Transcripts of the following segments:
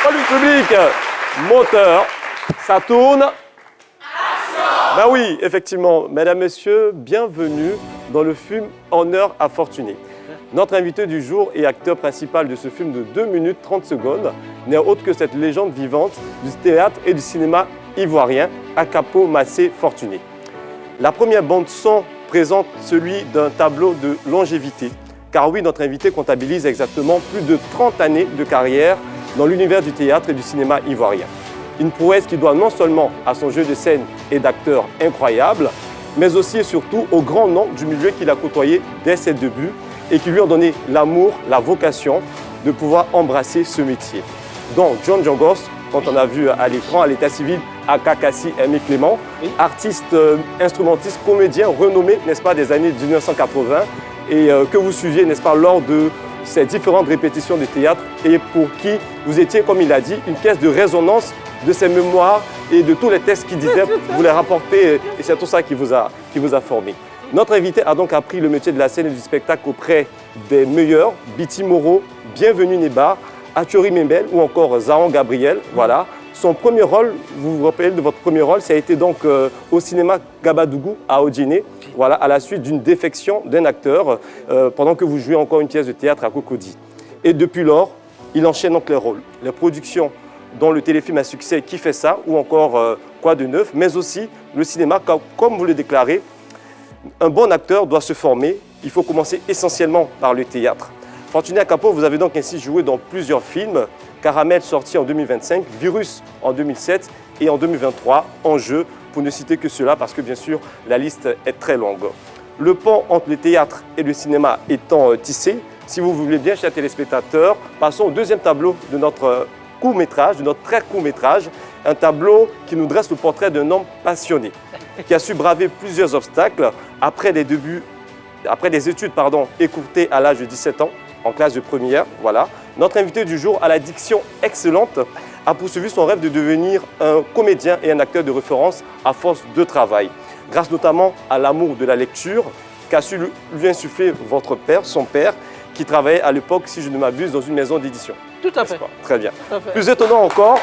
Salut public, moteur, ça tourne. Ben oui, effectivement, mesdames, messieurs, bienvenue dans le film Honneur à Fortuné. Notre invité du jour et acteur principal de ce film de 2 minutes 30 secondes n'est autre que cette légende vivante du théâtre et du cinéma ivoirien, Akapo Massé Fortuné. La première bande-son présente celui d'un tableau de longévité. Car oui, notre invité comptabilise exactement plus de 30 années de carrière dans l'univers du théâtre et du cinéma ivoirien. Une prouesse qui doit non seulement à son jeu de scène et d'acteur incroyable, mais aussi et surtout au grand nom du milieu qu'il a côtoyé dès ses débuts et qui lui ont donné l'amour, la vocation de pouvoir embrasser ce métier. Donc John Djongos, quand on a vu à l'écran, à l'état civil, Akakassi Aimé Clément, artiste, instrumentiste, comédien renommé, n'est-ce pas, des années 1980, et que vous suiviez, n'est-ce pas, lors de ces différentes répétitions de théâtre et pour qui vous étiez, comme il a dit, une caisse de résonance de ses mémoires et de tous les textes qu'il disait, vous les rapportez et c'est tout ça qui vous a formé. Notre invité a donc appris le métier de la scène et du spectacle auprès des meilleurs, Biti Moro, Bienvenue Nébar, Achori Membel ou encore Zahan Gabriel, voilà. Son premier rôle, vous vous rappelez de votre premier rôle, ça a été donc au cinéma Gabadougou à Odjiné, voilà, à la suite d'une défection d'un acteur pendant que vous jouez encore une pièce de théâtre à Cocody. Et depuis lors, il enchaîne donc les rôles, les productions dont le téléfilm à succès Qui fait ça ou encore Quoi de neuf, mais aussi le cinéma, comme vous le déclarez, un bon acteur doit se former, il faut commencer essentiellement par le théâtre. Fortuné Akapo, vous avez donc ainsi joué dans plusieurs films, Caramel sorti en 2025, Virus en 2007 et en 2023, Enjeu, pour ne citer que cela parce que bien sûr la liste est très longue. Le pont entre le théâtre et le cinéma étant tissé, si vous voulez bien, chers téléspectateurs, passons au deuxième tableau de notre court-métrage, de notre très court-métrage, un tableau qui nous dresse le portrait d'un homme passionné, qui a su braver plusieurs obstacles après des études écourtées à l'âge de 17 ans, en classe de première, voilà. Notre invité du jour, à la diction excellente, a poursuivi son rêve de devenir un comédien et un acteur de référence à force de travail, grâce notamment à l'amour de la lecture qu'a su lui insuffler votre père, son père, qui travaillait à l'époque, si je ne m'abuse, dans une maison d'édition. Tout à fait. Très bien. Tout à fait. Plus étonnant encore...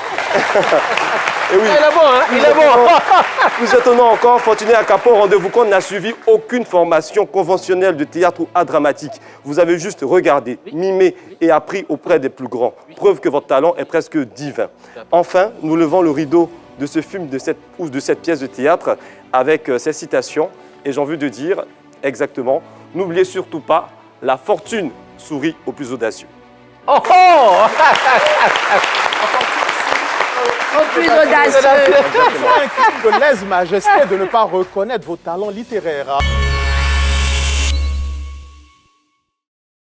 Et oui, il est bon, hein, il est bon. Plus étonnant encore, Fortuné Akapo, rendez-vous compte, n'a suivi aucune formation conventionnelle de théâtre ou art dramatique. Vous avez juste regardé, mimé et appris auprès des plus grands. Preuve que votre talent est presque divin. Enfin, nous levons le rideau de ce film, de cette pièce de théâtre avec ces citations. Et j'ai envie de dire exactement, n'oubliez surtout pas, la fortune sourit aux plus audacieux. Oh oh Plus audacieux. C'est un crime de lèse-majesté de ne pas reconnaître vos talents littéraires.